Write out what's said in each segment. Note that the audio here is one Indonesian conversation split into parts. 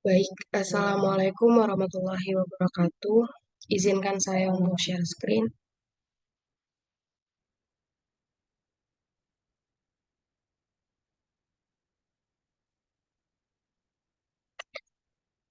Baik, Assalamualaikum warahmatullahi wabarakatuh. Izinkan saya untuk share screen.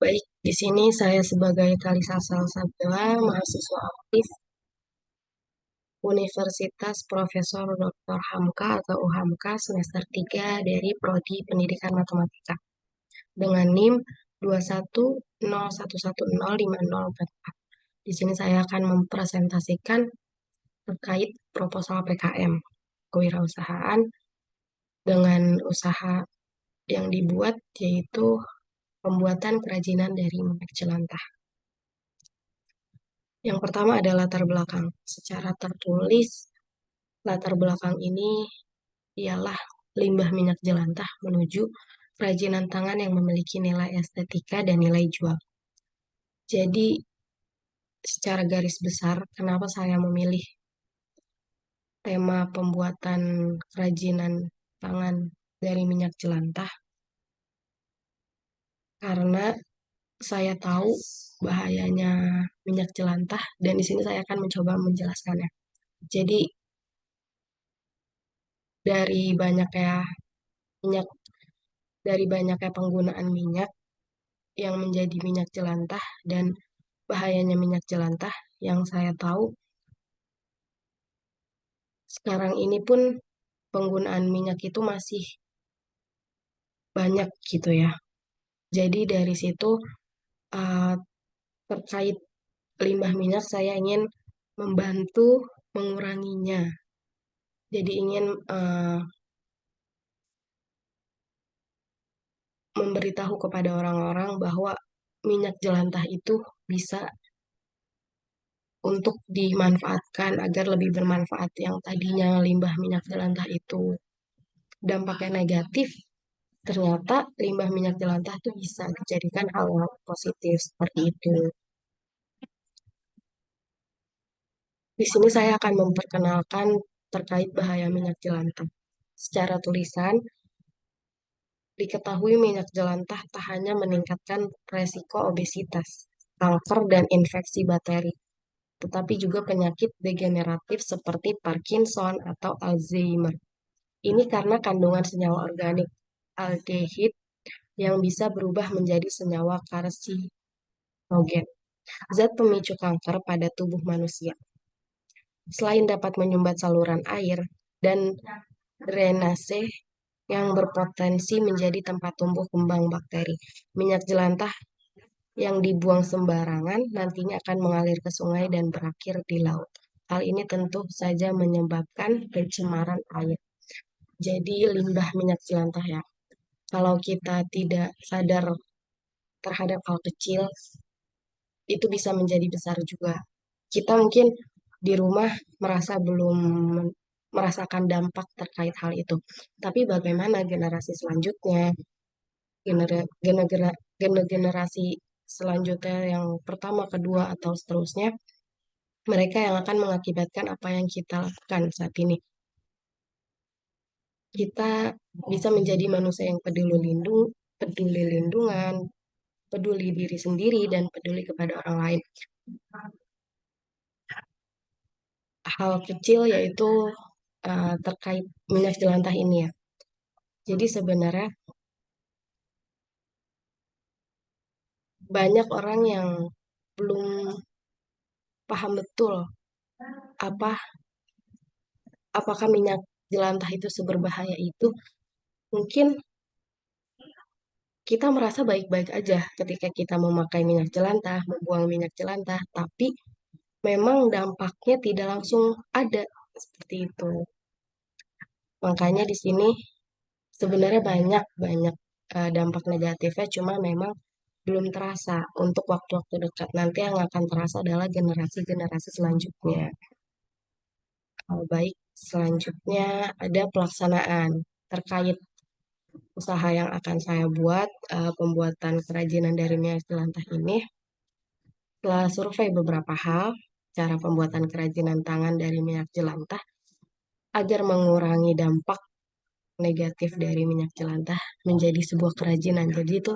Baik, di sini saya sebagai Kalisa Salsabila, mahasiswa aktif Universitas Profesor Dr. Hamka atau UHAMKA semester 3 dari Prodi Pendidikan Matematika dengan NIM 210110504. Di sini saya akan mempresentasikan terkait proposal PKM kewirausahaan dengan usaha yang dibuat yaitu pembuatan kerajinan dari minyak jelantah. Yang pertama adalah latar belakang. Secara tertulis, latar belakang ini ialah limbah minyak jelantah menuju kerajinan tangan yang memiliki nilai estetika dan nilai jual. Jadi, secara garis besar, kenapa saya memilih tema pembuatan kerajinan tangan dari minyak jelantah? Karena saya tahu bahayanya minyak jelantah dan di sini saya akan mencoba menjelaskannya. Jadi dari banyaknya minyak dari banyaknya penggunaan minyak yang menjadi minyak jelantah dan bahayanya minyak jelantah yang saya tahu sekarang ini pun penggunaan minyak itu masih banyak gitu ya. Jadi dari situ uh, terkait limbah minyak saya ingin membantu menguranginya. Jadi ingin memberitahu kepada orang-orang bahwa minyak jelantah itu bisa untuk dimanfaatkan agar lebih bermanfaat. Yang tadinya limbah minyak jelantah itu dampaknya negatif, ternyata limbah minyak jelantah itu bisa dijadikan hal yang positif seperti itu. Di sini saya akan memperkenalkan terkait bahaya minyak jelantah. Secara tulisan, diketahui minyak jelantah tak hanya meningkatkan resiko obesitas, kanker, dan infeksi bakteri, tetapi juga penyakit degeneratif seperti Parkinson atau Alzheimer. Ini karena kandungan senyawa organik aldehid yang bisa berubah menjadi senyawa karsinogen, zat pemicu kanker pada tubuh manusia. Selain dapat menyumbat saluran air dan drainase yang berpotensi menjadi tempat tumbuh kembang bakteri, minyak jelantah yang dibuang sembarangan nantinya akan mengalir ke sungai dan berakhir di laut. Hal ini tentu saja menyebabkan pencemaran air. Jadi limbah minyak jelantah ya. Kalau kita tidak sadar terhadap hal kecil, itu bisa menjadi besar juga. Kita mungkin di rumah merasa belum merasakan dampak terkait hal itu. Tapi bagaimana generasi selanjutnya, generasi selanjutnya yang pertama, kedua, atau seterusnya, mereka yang akan mengakibatkan apa yang kita lakukan saat ini. Kita bisa menjadi manusia yang peduli lindungan, peduli diri sendiri, dan peduli kepada orang lain. Hal kecil yaitu terkait minyak jelantah ini ya. Jadi sebenarnya banyak orang yang belum paham betul apa apakah minyak jelantah itu seberbahaya itu. Mungkin kita merasa baik-baik aja ketika kita memakai minyak jelantah, membuang minyak jelantah, tapi memang dampaknya tidak langsung ada seperti itu. Makanya di sini sebenarnya banyak banyak dampak negatifnya, cuma memang belum terasa untuk waktu-waktu dekat. Nanti yang akan terasa adalah generasi-generasi selanjutnya. Baik, selanjutnya ada pelaksanaan terkait usaha yang akan saya buat, pembuatan kerajinan dari minyak jelantah ini. Setelah survei beberapa hal, cara pembuatan kerajinan tangan dari minyak jelantah agar mengurangi dampak negatif dari minyak jelantah menjadi sebuah kerajinan. Jadi itu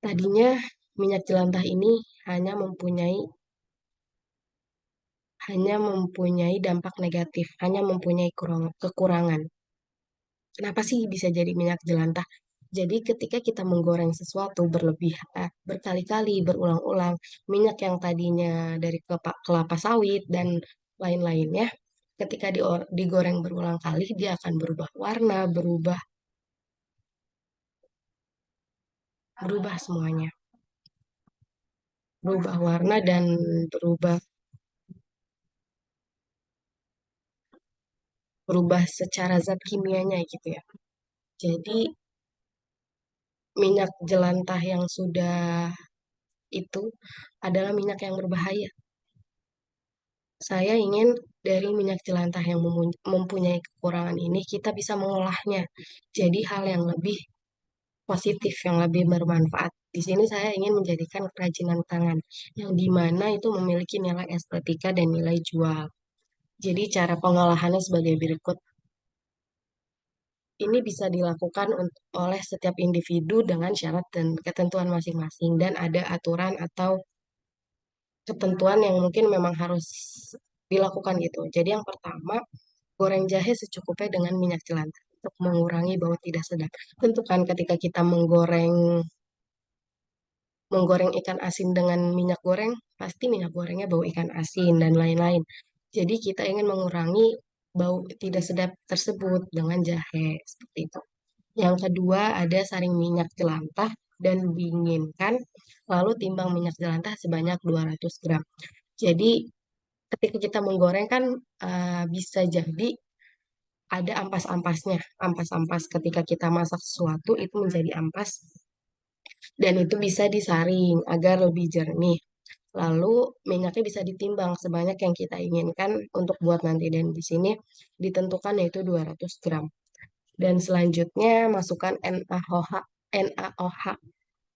Tadinya minyak jelantah ini hanya mempunyai hanya mempunyai dampak negatif, hanya mempunyai kekurangan. Kenapa sih bisa jadi minyak jelantah? Jadi ketika kita menggoreng sesuatu berkali-kali, berulang-ulang, minyak yang tadinya dari kelapa sawit dan lain-lainnya, ketika digoreng berulang kali, dia akan berubah warna, berubah semuanya. Berubah warna dan berubah berubah secara zat kimianya gitu ya. Jadi minyak jelantah yang sudah itu adalah minyak yang berbahaya. Saya ingin dari minyak jelantah yang mempunyai kekurangan ini kita bisa mengolahnya jadi hal yang lebih positif, yang lebih bermanfaat. Di sini saya ingin menjadikan kerajinan tangan yang dimana itu memiliki nilai estetika dan nilai jual. Jadi cara pengolahannya sebagai berikut. Ini bisa dilakukan oleh setiap individu dengan syarat dan ketentuan masing-masing dan ada aturan atau ketentuan yang mungkin memang harus dilakukan gitu. Jadi yang pertama, goreng jahe secukupnya dengan minyak jelantah untuk mengurangi bau tidak sedap. Tentu kan ketika kita menggoreng menggoreng ikan asin dengan minyak goreng, pasti minyak gorengnya bau ikan asin dan lain-lain. Jadi kita ingin mengurangi bau tidak sedap tersebut dengan jahe seperti itu. Yang kedua ada saring minyak jelantah dan dinginkan, lalu timbang minyak jelantah sebanyak 200 gram. Jadi ketika kita menggoreng kan bisa jadi ada ampas-ampasnya. Ampas-ampas ketika kita masak sesuatu itu menjadi ampas dan itu bisa disaring agar lebih jernih. Lalu minyaknya bisa ditimbang sebanyak yang kita inginkan untuk buat nanti dan di sini ditentukan yaitu 200 gram. Dan selanjutnya masukkan NaOH, NaOH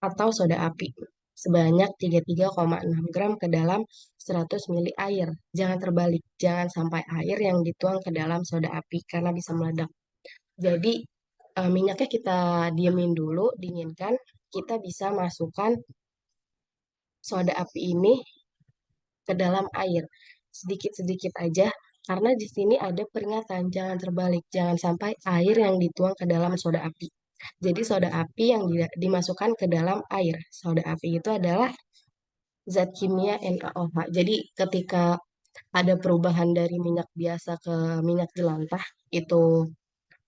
atau soda api sebanyak 33,6 gram ke dalam 100 mili air. Jangan terbalik, jangan sampai air yang dituang ke dalam soda api karena bisa meledak. Jadi minyaknya kita diemin dulu, dinginkan, kita bisa masukkan soda api ini ke dalam air sedikit-sedikit aja karena di sini ada peringatan jangan terbalik, jangan sampai air yang dituang ke dalam soda api. Jadi soda api yang dimasukkan ke dalam air. Soda api itu adalah zat kimia NaOH. Jadi ketika ada perubahan dari minyak biasa ke minyak jelantah, itu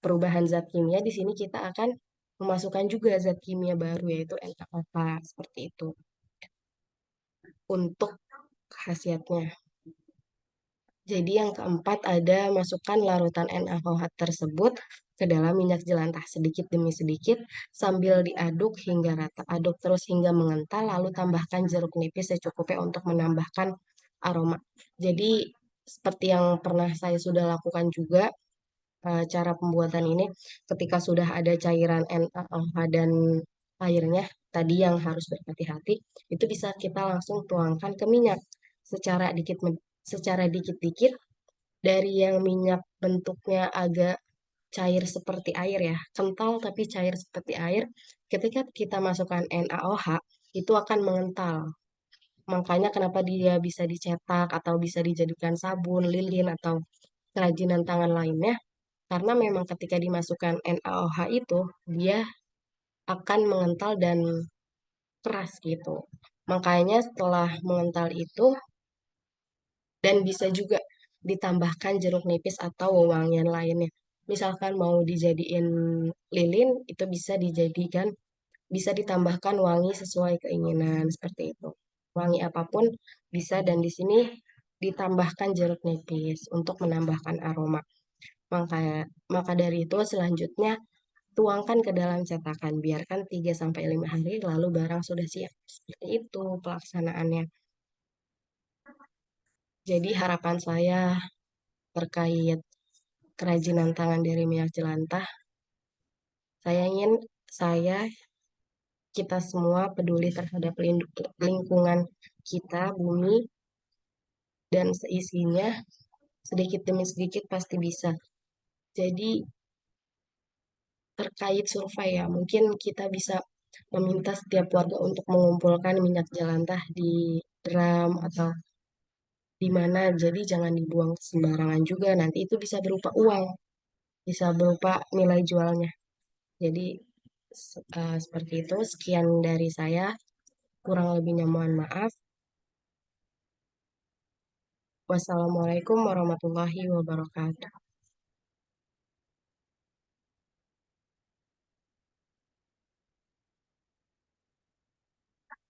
perubahan zat kimia di sini kita akan memasukkan juga zat kimia baru yaitu NaOH seperti itu untuk khasiatnya. Jadi yang keempat ada masukkan larutan NaOH tersebut ke dalam minyak jelantah sedikit demi sedikit sambil diaduk hingga rata. Aduk terus hingga mengental lalu tambahkan jeruk nipis secukupnya untuk menambahkan aroma. Jadi seperti yang pernah saya sudah lakukan juga cara pembuatan ini ketika sudah ada cairan NaOH dan airnya tadi yang harus berhati-hati itu bisa kita langsung tuangkan ke minyak secara secara dikit-dikit dari yang minyak bentuknya agak cair seperti air ya, kental tapi cair seperti air. Ketika kita masukkan NaOH, itu akan mengental. Makanya kenapa dia bisa dicetak atau bisa dijadikan sabun, lilin, atau kerajinan tangan lainnya. Karena memang ketika dimasukkan NaOH itu, dia akan mengental dan keras gitu. Makanya setelah mengental itu, dan bisa juga ditambahkan jeruk nipis atau wewangian lainnya. Misalkan mau dijadiin lilin, itu bisa dijadikan, bisa ditambahkan wangi sesuai keinginan seperti itu. Wangi apapun bisa dan di sini ditambahkan jeruk nipis untuk menambahkan aroma. Maka, maka dari itu selanjutnya tuangkan ke dalam cetakan, biarkan 3 sampai 5 hari lalu barang sudah siap. Seperti itu pelaksanaannya. Jadi harapan saya terkait kerajinan tangan dari minyak jelantah. Saya ingin saya kita semua peduli terhadap lingkungan kita, bumi, dan seisinya sedikit demi sedikit pasti bisa. Jadi terkait survei ya, mungkin kita bisa meminta setiap warga untuk mengumpulkan minyak jelantah di drum atau di mana, jadi jangan dibuang sembarangan juga, nanti itu bisa berupa uang, bisa berupa nilai jualnya. Jadi seperti itu, sekian dari saya, kurang lebihnya mohon maaf. Wassalamualaikum warahmatullahi wabarakatuh.